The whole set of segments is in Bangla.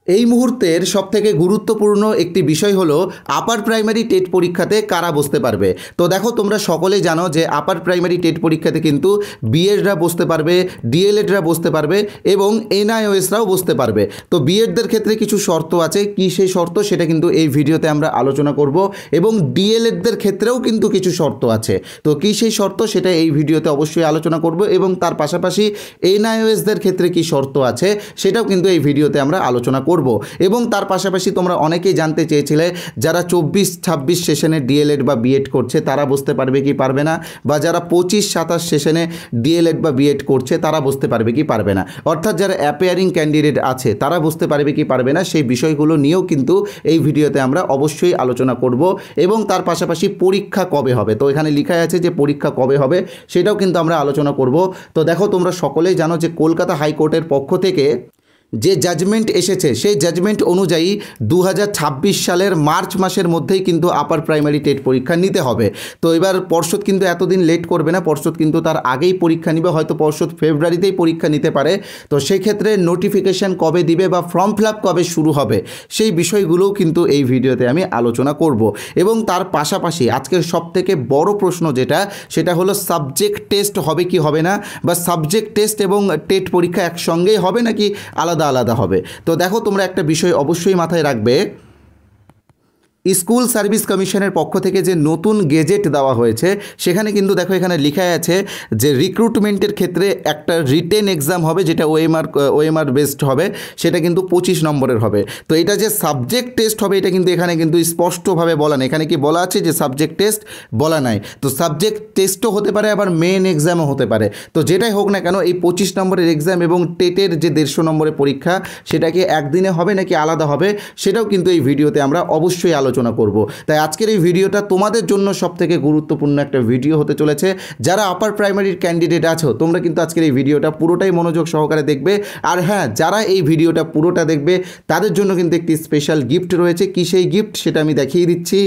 এই মুহূর্তের সবথেকে গুরুত্বপূর্ণ একটি বিষয় হলো আপার প্রাইমারি টেট পরীক্ষাতে কারা বসতে পারবে। তো দেখো, তোমরা সকলেই জানো যে আপার প্রাইমারি টেট পরীক্ষাতে কিন্তু বিএডরা বসতে পারবে, ডিএলএডরা বসতে পারবে এবং এনআইওএসরাও বসতে পারবে। তো বিএডদের ক্ষেত্রে কিছু শর্ত আছে, কি সেই শর্ত সেটা কিন্তু এই ভিডিওতে আমরা আলোচনা করব, এবং ডিএলএডদের ক্ষেত্রেও কিন্তু কিছু শর্ত আছে। তো কি সেই শর্ত সেটা এই ভিডিওতে অবশ্যই আলোচনা করব, এবং তার পাশাপাশি এনআইওএসদের ক্ষেত্রে কি শর্ত আছে সেটাও কিন্তু এই ভিডিওতে আমরা আলোচনা করব। এবং তার পাশাপাশি তোমরা অনেকেই জানতে চেয়েছিলে যারা 24-26 সেশনে ডিএলএড বা বিএড করছে তারা বসতে পারবে কি পারবে না, বা যারা 25-27 সেশনে ডিএলএড বা বিএড করছে তারা বসতে পারবে কি পারবে না, অর্থাৎ যারা অ্যাপিয়ারিং ক্যান্ডিডেট আছে তারা বসতে পারবে কি পারবে না, সেই বিষয়গুলো নিয়েও কিন্তু এই ভিডিওতে আমরা অবশ্যই আলোচনা করব। এবং তার পাশাপাশি পরীক্ষা কবে হবে, তো এখানে লেখা আছে যে পরীক্ষা কবে হবে সেটাও কিন্তু আমরা আলোচনা করব। তো দেখো, তোমরা সকলেই জানো যে কলকাতা হাইকোর্টের পক্ষ থেকে যে জাজমেন্ট এসেছে সেই জাজমেন্ট অনুযায়ী 2026 সালের মার্চ মাসের মধ্যেই কিন্তু আপার প্রাইমারি টেট পরীক্ষা নিতে হবে। তো এবার পর্ষদ কিন্তু এতদিন লেট করবে না, পর্ষদ কিন্তু তার আগেই পরীক্ষা নিবে, হয়তো পর্ষদ ফেব্রুয়ারিতেই পরীক্ষা নিতে পারে। তো সেই ক্ষেত্রে নোটিফিকেশান কবে দিবে বা ফর্ম ফিল আপ কবে শুরু হবে সেই বিষয়গুলোও কিন্তু এই ভিডিওতে আমি আলোচনা করব। এবং তার পাশাপাশি আজকের সবথেকে বড় প্রশ্ন সেটা হলো সাবজেক্ট টেস্ট হবে কি হবে না, বা সাবজেক্ট টেস্ট এবং টেট পরীক্ষা একসঙ্গেই হবে নাকি আলাদা আলাদা হবে। তো দেখো, তোমরা একটা বিষয় অবশ্যই মাথায় রাখবে, স্কুল সার্ভিস কমিশনের পক্ষ থেকে যে নতুন গেজেট দেওয়া হয়েছে সেখানে কিন্তু দেখো এখানে লেখা আছে যে রিক্রুটমেন্টের ক্ষেত্রে একটা রিটেন এক্সাম হবে, যেটা ওএমআর বেসড হবে, সেটা কিন্তু 25 নম্বরের হবে। তো এটা যে সাবজেক্ট টেস্ট হবে এটা কিন্তু এখানে কিন্তু স্পষ্টভাবে বলা নেই, এখানে কি বলা আছে যে সাবজেক্ট টেস্ট বলা নাই। তো সাবজেক্ট টেস্টও হতে পারে, আবার মেন এক্সামও হতে পারে। তো যেটাই হোক না কেন, এই 25 নম্বরের এক্সাম এবং টেটের যে 150 নম্বরের পরীক্ষা সেটা কি একদিনে হবে নাকি আলাদা হবে সেটাও কিন্তু এই ভিডিওতে আমরা অবশ্যই আলোচনা করব। তাই আজকের এই ভিডিওটা তোমাদের জন্য সবথেকে গুরুত্বপূর্ণ একটা ভিডিও হতে চলেছে। যারা আপার প্রাইমারির ক্যান্ডিডেট আছো তোমরা কিন্তু আজকের এই ভিডিওটা পুরোটাই মনোযোগ সহকারে দেখবে। আর হ্যাঁ, যারা এই ভিডিওটা পুরোটা দেখবে তাদের জন্য কিন্তু একটি স্পেশাল গিফট রয়েছে। কি সেই গিফট সেটা আমি দেখিয়ে দিচ্ছি।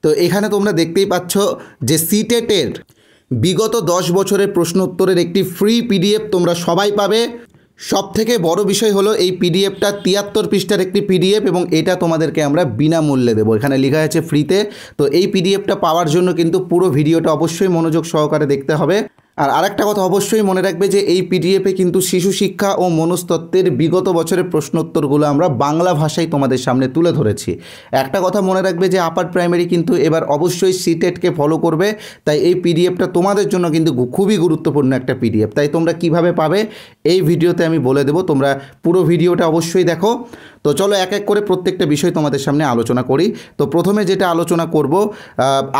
তো এখানে তোমরা দেখতেই পাচ্ছ যে সিটেটের বিগত 10 বছরের প্রশ্ন উত্তরের একটি ফ্রি পিডিএফ তোমরা সবাই পাবে। সবথেকে বড় বিষয় হলো এই পিডিএফটা 73 পৃষ্ঠার একটি পিডিএফ, এবং এটা তোমাদেরকে আমরা বিনামূল্যে দেবো, এখানে লেখা আছে ফ্রিতে। তো এই পিডিএফটা পাওয়ার জন্য কিন্তু পুরো ভিডিওটা অবশ্যই মনোযোগ সহকারে দেখতে হবে। আর আরেকটা কথা অবশ্যই মনে রাখবে যে এই পিডিএফে কিন্তু শিশু শিক্ষা ও মনস্তত্ত্বের বিগত বছরের প্রশ্নোত্তরগুলো আমরা বাংলা ভাষায় তোমাদের সামনে তুলে ধরেছি। একটা কথা মনে রাখবে যে আপার প্রাইমারি কিন্তু এবার অবশ্যই সিটেটকে ফলো করবে, তাই এই পিডিএফটা তোমাদের জন্য কিন্তু খুবই গুরুত্বপূর্ণ একটা পিডিএফ। তাই তোমরা কিভাবে পাবে এই ভিডিওতে আমি বলে দেবো, তোমরা পুরো ভিডিওটা অবশ্যই দেখো। তো চলো এক এক করে প্রত্যেকটা বিষয় তোমাদের সামনে আলোচনা করি। তো প্রথমে যেটা আলোচনা করব,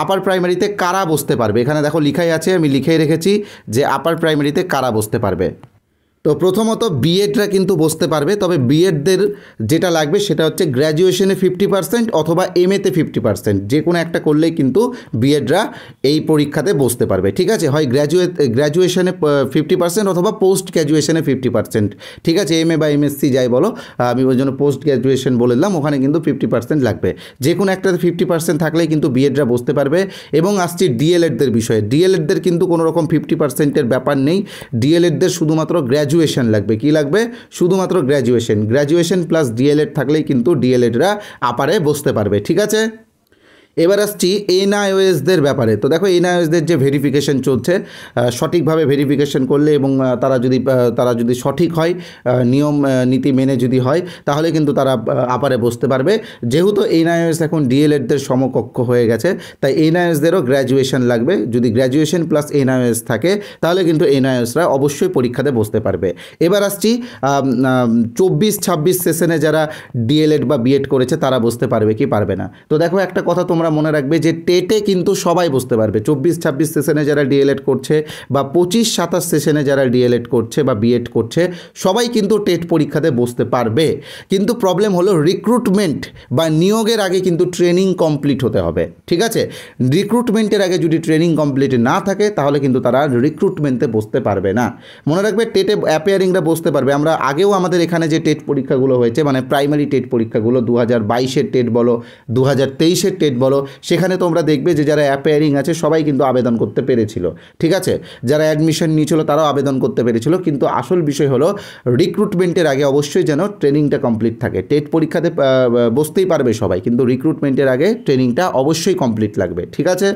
আপার প্রাইমারিতে কারা বসতে পারবে। এখানে দেখো লিখাই আছে, আমি লিখেই রেখেছি যে আপার প্রাইমারিতে কারা বসতে পারবে। তো প্রথমত বিএডরা কিন্তু বসতে পারবে, তবে বিএডদের যেটা লাগবে সেটা হচ্ছে গ্র্যাজুয়েশনে 50% অথবা এমএতে 50%, যে কোনো একটা করলেই কিন্তু বিএডরা এই পরীক্ষাতে বসতে পারবে। ঠিক আছে, হয় গ্র্যাজুয়েশনে 50% অথবা পোস্ট গ্র্যাজুয়েশনে 50%। ঠিক আছে, এমএ বা এমএসসি যাই বলো, আমি ওই জন্য পোস্ট গ্র্যাজুয়েশন বলে দিলাম, ওখানে কিন্তু 50% লাগবে। যে কোনো একটাতে 50% থাকলেই কিন্তু বিএডরা বসতে পারবে। এবং আসছি ডিএলএডদের বিষয়ে। ডিএলএডদের কিন্তু কোনো রকম 50%-এর ব্যাপার নেই, ডিএলএডদের শুধুমাত্র গ্র্যাজুয়েশন লাগবে। কি লাগবে? শুধুমাত্র গ্র্যাজুয়েশন প্লাস ডিএলএড থাকলেই কিন্তু ডিএলএডরা আপারে বসতে পারবে। ঠিক আছে, এবার আসছি এনআইওএসদের ব্যাপারে। তো দেখো, এনআইওএসদের যে ভেরিফিকেশন চলছে, সঠিকভাবে ভেরিফিকেশন করলে এবং তারা যদি সঠিক হয়, নিয়ম নীতি মেনে যদি হয়, তাহলে কিন্তু তারা আপারে বসতে পারবে। যেহেতু এনআইওএস এখন ডিএলএডদের সমকক্ষ হয়ে গেছে, তাই এনআইওএসদেরও গ্র্যাজুয়েশন লাগবে। যদি গ্র্যাজুয়েশন প্লাস এনআইওএস থাকে তাহলে কিন্তু এনআইওএসরা অবশ্যই পরীক্ষাতে বসতে পারবে। এবার আসছি 24-26 সেশনে যারা ডিএলএড বা বিএড করেছে তারা বসতে পারবে কি পারবে না। তো দেখো, একটা কথা তোমরা মনে রাখবে যে টেটে কিন্তু সবাই বসতে পারবে। 24-26 সেশনে যারা ডিএলএড করছে বা 25-27 সেশনে যারা ডিএলএড করছে বা বিএড করছে সবাই কিন্তু টেট পরীক্ষাতে বসতে পারবে। কিন্তু প্রবলেম হলো রিক্রুটমেন্ট বা নিয়োগের আগে কিন্তু ট্রেনিং কমপ্লিট হতে হবে। ঠিক আছে, রিক্রুটমেন্টের আগে যদি ট্রেনিং কমপ্লিট না থাকে তাহলে কিন্তু তারা রিক্রুটমেন্টে বসতে পারবে না। মনে রাখবে, টেটে অ্যাপিয়ারিংরা বসতে পারবে। আমরা আগেও আমাদের এখানে যে টেট পরীক্ষাগুলো হয়েছে, মানে প্রাইমারি টেট পরীক্ষাগুলো 2022-এর টেট বলো, 2023-এর টেট বলো, বলো, সেখানে তোমরা দেখবে যে যারা অ্যাপিয়ারিং আছে সবাই কিন্তু আবেদন করতে পেরেছিল, ঠিক আছে, যারা অ্যাডমিশন নিয়েছিল তারাও আবেদন করতে পেরেছিল। কিন্তু আসল বিষয় হলো রিক্রুটমেন্টের আগে অবশ্যই যেন ট্রেনিংটা কমপ্লিট থাকে। টেট পরীক্ষাতে বসতেই পারবে সবাই, কিন্তু রিক্রুটমেন্টের আগে ট্রেনিংটা অবশ্যই কমপ্লিট লাগবে, ঠিক আছে।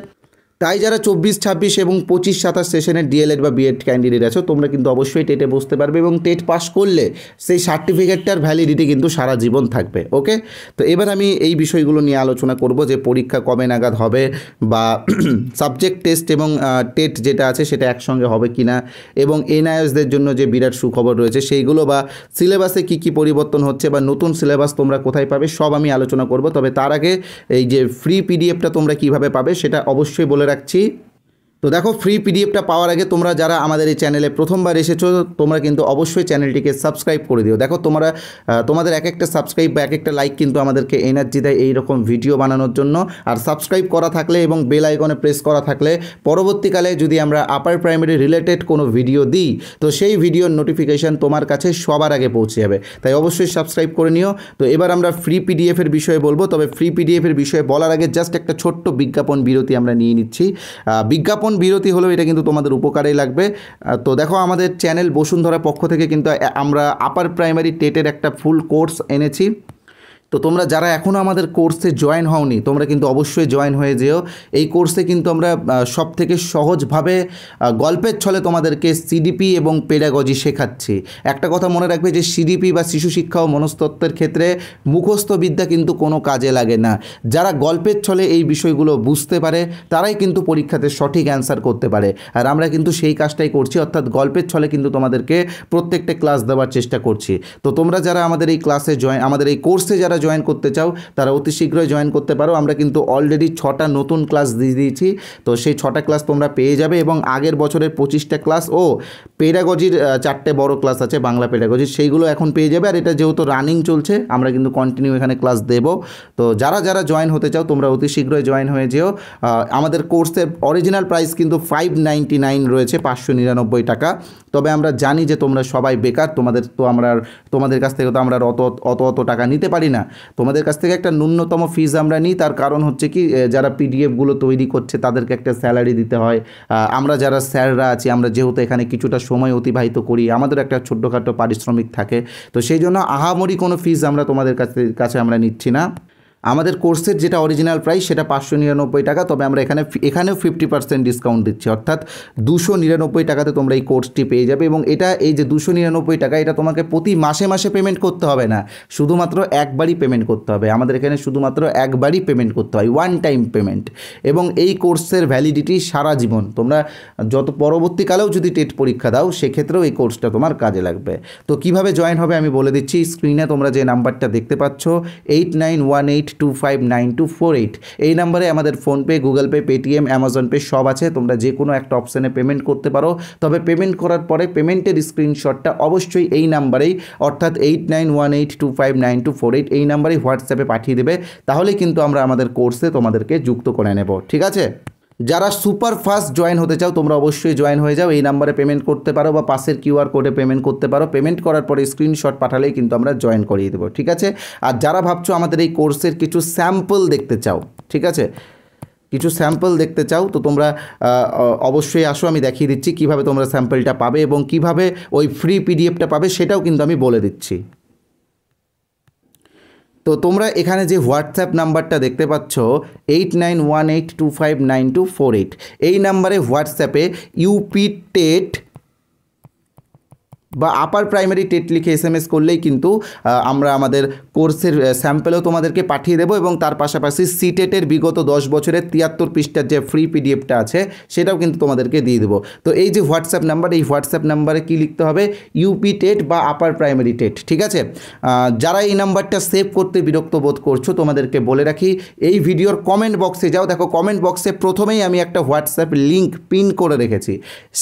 তাই যারা 24, 26 এবং 25, 27 সেশনের ডিএলএড বা বিএড ক্যান্ডিডেট আছো তোমরা কিন্তু অবশ্যই টেটে বসতে পারবে, এবং টেট পাস করলে সেই সার্টিফিকেটটার ভ্যালিডিটি কিন্তু সারা জীবন থাকবে। ওকে, তো এবার আমি এই বিষয়গুলো নিয়ে আলোচনা করব যে পরীক্ষা কবে নাগাদ হবে, বা সাবজেক্ট টেস্ট এবং টেট যেটা আছে সেটা একসঙ্গে হবে কি না, এবং এনআইএসদের জন্য যে বিরাট সুখবর রয়েছে সেইগুলো, বা সিলেবাসে কী কী পরিবর্তন হচ্ছে, বা নতুন সিলেবাস তোমরা কোথায় পাবে, সব আমি আলোচনা করব। তবে তার আগে এই যে ফ্রি পিডিএফটা তোমরা কিভাবে পাবে সেটা অবশ্যই বলে রাখছি। তো দেখো, ফ্রি পিডিএফটা পাওয়ার আগে তোমরা যারা আমাদের এই চ্যানেলে প্রথমবার এসেছো তোমরা কিন্তু অবশ্যই চ্যানেলটিকে সাবস্ক্রাইব করে দিও। দেখো তোমাদের এক একটা সাবস্ক্রাইব বা এক একটা লাইক কিন্তু আমাদেরকে এনার্জি দেয় এই রকম ভিডিও বানানোর জন্য। আর সাবস্ক্রাইব করা থাকলে এবং বেল আইকনে প্রেস করা থাকলে পরবর্তীকালে যদি আমরা আপার প্রাইমারি রিলেটেড কোনো ভিডিও দিই তো সেই ভিডিওর নোটিফিকেশান তোমার কাছে সবার আগে পৌঁছে যাবে, তাই অবশ্যই সাবস্ক্রাইব করে নিও। তো এবার আমরা ফ্রি পিডিএফের বিষয়ে বলবো, তবে ফ্রি পিডিএফের বিষয়ে বলার আগে জাস্ট একটা ছোট্ট বিজ্ঞাপন বিরতি আমরা নিয়ে নিচ্ছি। বিজ্ঞাপন বিরতি হলেও এটা কিন্তু তোমাদের উপকারেই লাগবে। তো দেখো, আমাদের চ্যানেল বসুন্ধরা পক্ষ থেকে কিন্তু আমরা আপার প্রাইমারি টেটের একটা ফুল কোর্স এনেছি। তো তোমরা যারা এখনও আমাদের কোর্সে জয়েন হওনি তোমরা কিন্তু অবশ্যই জয়েন হয়ে যেও। এই কোর্সে কিন্তু আমরা সব থেকে সহজভাবে গল্পের ছলে তোমাদেরকে সিডিপি এবং পেডাগজি শেখাচ্ছি। একটা কথা মনে রাখবে যে সিডিপি বা শিশু শিক্ষা ও মনস্তত্ত্বের ক্ষেত্রে মুখস্থ বিদ্যা কিন্তু কোনো কাজে লাগে না। যারা গল্পের ছলে এই বিষয়গুলো বুঝতে পারে তারাই কিন্তু পরীক্ষাতে সঠিক অ্যান্সার করতে পারে, আর আমরা কিন্তু সেই কাজটাই করছি, অর্থাৎ গল্পের ছলে কিন্তু তোমাদেরকে প্রত্যেকটা ক্লাস দেওয়ার চেষ্টা করছি। তো তোমরা যারা আমাদের এই ক্লাসে আমাদের এই কোর্সে যারা জয়েন করতে চাও তারা অতি শীঘ্রই জয়েন করতে পারো। আমরা কিন্তু অলরেডি 6টা নতুন ক্লাস দিয়ে দিয়েছি, তো সেই 6টা ক্লাস তোমরা পেয়ে যাবে, এবং আগের বছরের 25টা ক্লাস ও পেডাগজির 4টে বড় ক্লাস আছে বাংলা পেডাগজির, সেইগুলো এখন পেয়ে যাবে। আর এটা যেহেতু রানিং চলছে আমরা কিন্তু কন্টিনিউ এখানে ক্লাস দেব। তো যারা যারা জয়েন হতে চাও তোমরা অতি শীঘ্রই জয়েন হয়ে যেও। আমাদের কোর্সের অরিজিনাল প্রাইস কিন্তু 599 রয়েছে, 599 টাকা। তবে আমরা জানি যে তোমরা সবাই বেকার, তোমাদের কাছ থেকে তো আমরা অত টাকা নিতে পারি না। তোমাদের কাছ থেকে একটা ন্যূনতম ফিজ আমরা নিই, তার কারণ হচ্ছে কি যারা পিডিএফগুলো তৈরি করছে তাদেরকে একটা স্যালারি দিতে হয়। আমরা যারা স্যাররা আছি আমরা যেহেতু এখানে কিছুটা সময় অতিবাহিত করি আমাদের একটা ছোট্টখাটো পারিশ্রমিক থাকে, তো সেই জন্য আহামরি কোনো ফিজ আমরা তোমাদের কাছে আমরা নিচ্ছি না। আমাদের কোর্সের যেটা অরিজিনাল প্রাইস সেটা 599 টাকা, তবে আমরা এখানেও 50% ডিসকাউন্ট দিচ্ছি, অর্থাৎ 299 টাকাতে তোমরা এই কোর্সটি পেয়ে যাবে। এবং এই যে 299 টাকা এটা তোমাকে প্রতি মাসে মাসে পেমেন্ট করতে হবে না, শুধুমাত্র একবারই পেমেন্ট করতে হবে। আমাদের এখানে শুধুমাত্র একবারই পেমেন্ট করতে হয়, ওয়ান টাইম পেমেন্ট। এবং এই কোর্সের ভ্যালিডিটি সারা জীবন, তোমরা যত পরবর্তীকালেও যদি টেট পরীক্ষা দাও সেক্ষেত্রেও এই কোর্সটা তোমার কাজে লাগবে। তো কিভাবে জয়েন হবে আমি বলে দিচ্ছি। স্ক্রিনে তোমরা যে নাম্বারটা দেখতে পাচ্ছ 8918259248, এই নাম্বারে আমাদের PhonePe, Google pay, Paytm, Amazon pay সব আছে। তোমরা যে কোনো একটা অপশানে পেমেন্ট করতে পারো, তবে পেমেন্ট করার পরে পেমেন্টের স্ক্রিনশটটা অবশ্যই এই নাম্বারেই, অর্থাৎ 8918259248 এই নাম্বারেই হোয়াটসঅ্যাপে পাঠিয়ে দেবে, তাহলে কিন্তু আমরা আমাদের কোর্সে তোমাদেরকে যুক্ত করে নেব, ঠিক আছে। যারা সুপার ফাস্ট জয়েন হতে চাও তোমরা অবশ্যই জয়েন হয়ে যাও, এই নাম্বারে পেমেন্ট করতে পারো বা পাশের কিউআর কোডে পেমেন্ট করতে পারো। পেমেন্ট করার পরে স্ক্রিনশট পাঠালেই কিন্তু আমরা জয়েন করিয়ে দেবো, ঠিক আছে। আর যারা ভাবছো আমাদের এই কোর্সের কিছু স্যাম্পল দেখতে চাও, ঠিক আছে, কিছু স্যাম্পল দেখতে চাও তো তোমরা অবশ্যই আসো, আমি দেখিয়ে দিচ্ছি কিভাবে তোমরা স্যাম্পলটা পাবে এবং কিভাবে ওই ফ্রি পিডিএফটা পাবে সেটাও কিন্তু আমি বলে দিচ্ছি। তো তোমরা এখানে যে হোয়াটসঅ্যাপ নাম্বারটা দেখতে পাচ্ছ 8918259248, এই নাম্বারে হোয়াটসঅ্যাপে ইউপি টেট বা আপার প্রাইমারি টেট লিখে SMS করলেই কিন্তু আমরা আমাদের কোর্সের স্যাম্পেলও তোমাদেরকে পাঠিয়ে দেবো, এবং তার পাশাপাশি সিটেটের বিগত 10 বছরের 73 পৃষ্ঠার যে ফ্রি পিডিএফটা আছে সেটাও কিন্তু তোমাদেরকে দিয়ে দেবো। তো এই যে হোয়াটসঅ্যাপ নাম্বার, এই হোয়াটসঅ্যাপ নাম্বারে কী লিখতে হবে, ইউপি টেট বা আপার প্রাইমারি টেট, ঠিক আছে। যারা এই নাম্বারটা সেভ করতে বিরক্ত বোধ করছো তোমাদেরকে বলে রাখি, এই ভিডিওর কমেন্ট বক্সে যাও, দেখো কমেন্ট বক্সে প্রথমেই আমি একটা হোয়াটসঅ্যাপ লিঙ্ক পিন করে রেখেছি,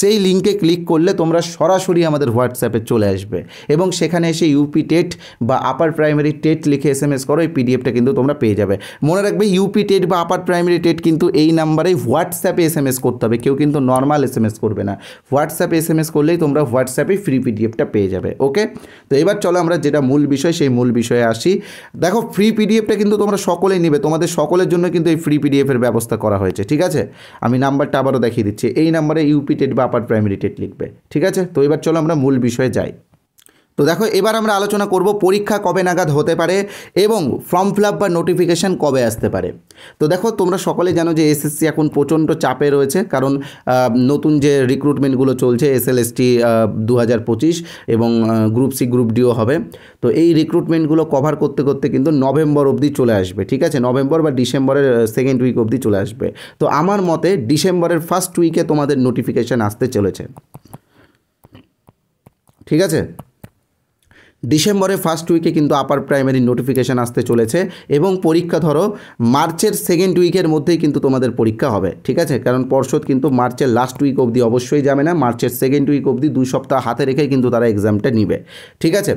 সেই লিঙ্কে ক্লিক করলে তোমরা সরাসরি আমাদের হোয়াটসঅ্যাপ হোয়াটসঅ্যাপে চলে আসবে এবং সেখানে এসে ইউপি টেট বা আপার প্রাইমারি টেট লিখে SMS করো, এই পিডিএফটা কিন্তু তোমরা পেয়ে যাবে। মনে রাখবে ইউপি টেট বা আপার প্রাইমারি টেট কিন্তু এই নাম্বারেই হোয়াটসঅ্যাপে SMS করতে হবে, কেউ কিন্তু নর্মাল SMS করবে না। হোয়াটসঅ্যাপে SMS করলেই তোমরা হোয়াটসঅ্যাপে ফ্রি পিডিএফটা পেয়ে যাবে। ওকে, তো এবার চলো আমরা যেটা মূল বিষয় সেই মূল বিষয়ে আসি। দেখো ফ্রি পিডিএফটা কিন্তু তোমরা সকলেই নেবে, তোমাদের সকলের জন্য কিন্তু এই ফ্রি পিডিএফের ব্যবস্থা করা হয়েছে। ঠিক আছে, আমি নাম্বারটা আবারও দেখিয়ে দিচ্ছি, এই নাম্বারে ইউপি টেট বা আপার প্রাইমারি টেট লিখবে। ঠিক আছে, তো এবার চলো আমরা মূল বিষয়ে যাই। তো দেখো এবার আমরা আলোচনা করব পরীক্ষা কবে নাগাদ হতে পারে এবং ফর্ম ফিল আপ বা নোটিফিকেশান কবে আসতে পারে। তো দেখো তোমরা সকলে জানো যে এসএসসি এখন প্রচণ্ড চাপে রয়েছে, কারণ নতুন যে রিক্রুটমেন্টগুলো চলছে SLST 2025 এবং গ্রুপ সি গ্রুপ ডিও হবে। তো এই রিক্রুটমেন্টগুলো কভার করতে করতে কিন্তু নভেম্বর অবধি চলে আসবে। ঠিক আছে, নভেম্বর বা ডিসেম্বরের সেকেন্ড উইক অবধি চলে আসবে। তো আমার মতে ডিসেম্বরের ফার্স্ট উইকে তোমাদের নোটিফিকেশান আসতে চলেছে। ঠিক আছে, ডিসেম্বরের ফার্স্ট উইকে কিন্তু আপার প্রাইমারি নোটিফিকেশান আসতে চলেছে এবং পরীক্ষা ধরো মার্চের সেকেন্ড উইকের মধ্যেই কিন্তু তোমাদের পরীক্ষা হবে। ঠিক আছে, কারণ পর্ষদ কিন্তু মার্চের লাস্ট উইক অবধি অবশ্যই যাবে না, মার্চের সেকেন্ড উইক অবধি 2 সপ্তাহ হাতে রেখেই কিন্তু তারা এক্সামটা নিবে। ঠিক আছে,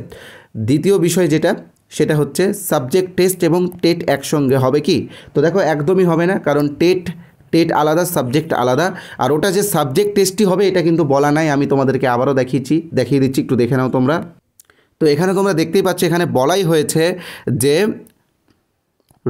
দ্বিতীয় বিষয় যেটা সেটা হচ্ছে সাবজেক্ট টেস্ট এবং টেট একসঙ্গে হবে কি? তো দেখো একদমই হবে না, কারণ টেট আলাদা, সাবজেক্ট আলাদা। আর ওটা যে সাবজেক্ট টেস্টই হবে এটা কিন্তু বলা নাই, আমি তোমাদেরকে আবারও দেখিয়ে দিচ্ছি, একটু দেখে নাও তোমরা। তো এখানে তোমরা দেখতেই পাচ্ছ, এখানে বলাই হয়েছে যে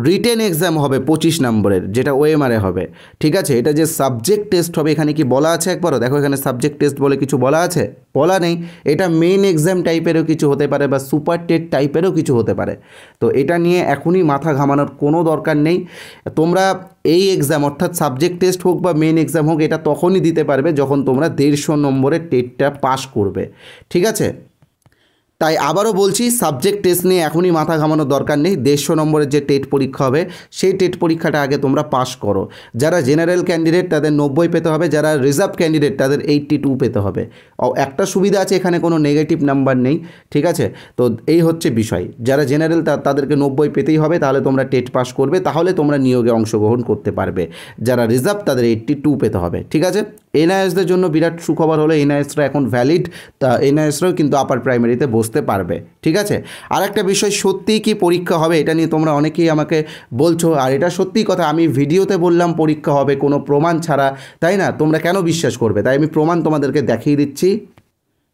রিটেন এক্সাম হবে 25 নম্বরের, যেটা OMR-এ হবে। ঠিক আছে, এটা যে সাবজেক্ট টেস্ট হবে এখানে কি বলা আছে একবারও? দেখো এখানে সাবজেক্ট টেস্ট বলে কিছু বলা আছে? বলা নেই। এটা মেইন এক্সাম টাইপেরও কিছু হতে পারে বা সুপার টেট টাইপেরও কিছু হতে পারে। তো এটা নিয়ে এখনই মাথা ঘামানোর কোনো দরকার নেই। তোমরা এই এক্সাম অর্থাৎ সাবজেক্ট টেস্ট হোক বা মেইন এক্সাম হোক, এটা তখনই দিতে পারবে যখন তোমরা 150 নম্বরের টেটটা পাস করবে। ঠিক আছে, তাই আবারও বলছি, সাবজেক্ট টেস্ট নিয়ে এখনই মাথা ঘামানোর দরকার নেই। 150 নম্বরের যে টেট পরীক্ষা হবে সেই টেট পরীক্ষাটা আগে তোমরা পাস করো। যারা জেনারেল ক্যান্ডিডেট তাদের 90 পেতে হবে, যারা রিজার্ভ ক্যান্ডিডেট তাদের 82 পেতে হবে। একটা সুবিধা আছে, এখানে কোনো নেগেটিভ নাম্বার নেই। ঠিক আছে, তো এই হচ্ছে বিষয়। যারা জেনারেল তাদেরকে 90 পেতেই হবে, তাহলে তোমরা টেট পাস করবে, তাহলে তোমরা নিয়োগে অংশগ্রহণ করতে পারবে। যারা রিজার্ভ তাদের 82 পেতে হবে। ঠিক আছে, NISদের জন্য বিরাট সুখবর হলো NISরা এখন ভ্যালিড, তা NISরাও কিন্তু আপার প্রাইমারিতে বসতে পারবে। ঠিক আছে, আর একটা বিষয়, সত্যিই কি পরীক্ষা হবে এটা নিয়ে তোমরা অনেকেই আমাকে বলছো, আর এটা সত্যিই কথা। আমি ভিডিওতে বললাম পরীক্ষা হবে কোনো প্রমাণ ছাড়া, তাই না? তোমরা কেন বিশ্বাস করবে? তাই আমি প্রমাণ তোমাদেরকে দেখিয়ে দিচ্ছি।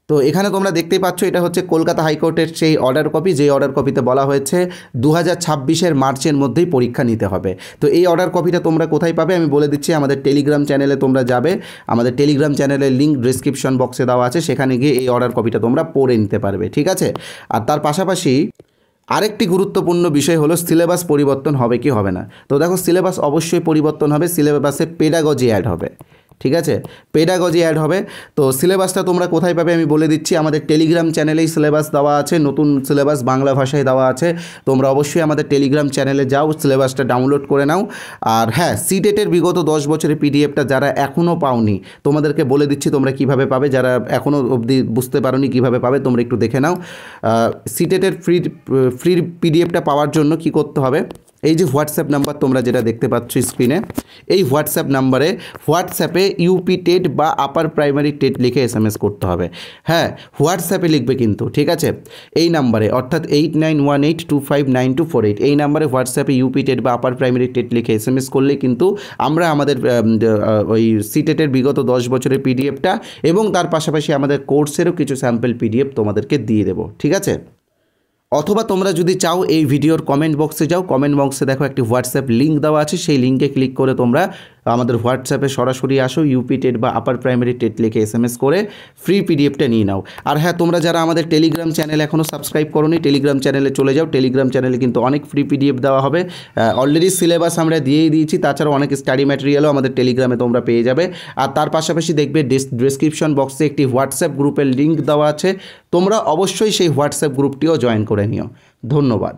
তো এখানে তোমরা দেখতেই পাচ্ছ, এটা হচ্ছে কলকাতা হাইকোর্টের সেই অর্ডার কপি, যেই অর্ডার কপিতে বলা হয়েছে 2026-এর মার্চের মধ্যেই পরীক্ষা নিতে হবে। তো এই অর্ডার কপিটা তোমরা কোথায় পাবে আমি বলে দিচ্ছি। আমাদের টেলিগ্রাম চ্যানেলে তোমরা যাবে, আমাদের টেলিগ্রাম চ্যানেলের লিঙ্ক ডেসক্রিপশন বক্সে দেওয়া আছে, সেখানে গিয়ে এই অর্ডার কপিটা তোমরা পড়ে নিতে পারবে। ঠিক আছে, আর তার পাশাপাশি আরেকটি গুরুত্বপূর্ণ বিষয় হলো সিলেবাস পরিবর্তন হবে কি হবে না। তো দেখো সিলেবাস অবশ্যই পরিবর্তন হবে, সিলেবাসে পেডাগজি অ্যাড হবে। ঠিক আছে, পেডাগজি অ্যাড হবে। তো সিলেবাসটা তোমরা কোথায় পাবে আমি বলে দিচ্ছি। আমাদের টেলিগ্রাম চ্যানেলেই সিলেবাস দেওয়া আছে, নতুন সিলেবাস বাংলা ভাষায় দেওয়া আছে। তোমরা অবশ্যই আমাদের টেলিগ্রাম চ্যানেলে যাও, সিলেবাসটা ডাউনলোড করে নাও। আর হ্যাঁ, সিটেটের বিগত 10 বছরের পিডিএফটা যারা এখনও পাওনি, তোমাদেরকে বলে দিচ্ছি তোমরা কিভাবে পাবে। যারা এখনও অবধি বুঝতে পারোনি কীভাবে পাবে, তোমরা একটু দেখে নাও। সিটেটের ফ্রি পিডিএফটা পাওয়ার জন্য কি করতে হবে, এই যে হোয়াটসঅ্যাপ নাম্বার তোমরা যেটা দেখতে পাচ্ছ স্ক্রিনে, এই হোয়াটসঅ্যাপ নাম্বারে হোয়াটসঅ্যাপে ইউপি টেট বা আপার প্রাইমারি টেট লিখে SMS করতে হবে। হ্যাঁ, হোয়াটসঅ্যাপে লিখবে কিন্তু। ঠিক আছে, এই নাম্বারে অর্থাৎ 8918259248 এই নাম্বারে হোয়াটসঅ্যাপে ইউপি টেট বা আপার প্রাইমারি টেট লিখে SMS করলেই কিন্তু আমরা আমাদের ওই সিটেটের বিগত 10 বছরের পিডিএফটা এবং তার পাশাপাশি আমাদের কোর্সেরও কিছু স্যাম্পল পিডিএফ তোমাদেরকে দিয়ে দেবো। ঠিক আছে, অথবা তোমরা যদি চাও এই ভিডিওর কমেন্ট বক্সে যাও, কমেন্ট বক্সে দেখো একটি হোয়াটসঅ্যাপ লিঙ্ক দেওয়া আছে, সেই লিঙ্কে ক্লিক করে তোমরা আমাদের হোয়াটসঅ্যাপে সরাসরি আসো, ইউপি টেট বা আপার প্রাইমারি টেট লিখে SMS করে ফ্রি পিডিএফটা নিয়ে নাও। আর হ্যাঁ, তোমরা যারা আমাদের টেলিগ্রাম চ্যানেল এখনও সাবস্ক্রাইব করোনি, টেলিগ্রাম চ্যানেলে চলে যাও। টেলিগ্রাম চ্যানেলে কিন্তু অনেক ফ্রি পিডিএফ দেওয়া হবে। অলরেডি সিলেবাস আমরা দিয়েই দিয়েছি, তাছাড়াও অনেক স্টাডি ম্যাটেরিয়ালও আমাদের টেলিগ্রামে তোমরা পেয়ে যাবে। আর তার পাশাপাশি দেখবে ডেসক্রিপশন বক্সে একটি হোয়াটসঅ্যাপ গ্রুপের লিঙ্ক দেওয়া আছে, তোমরা অবশ্যই সেই হোয়াটসঅ্যাপ গ্রুপটিও জয়েন করে নিও। ধন্যবাদ।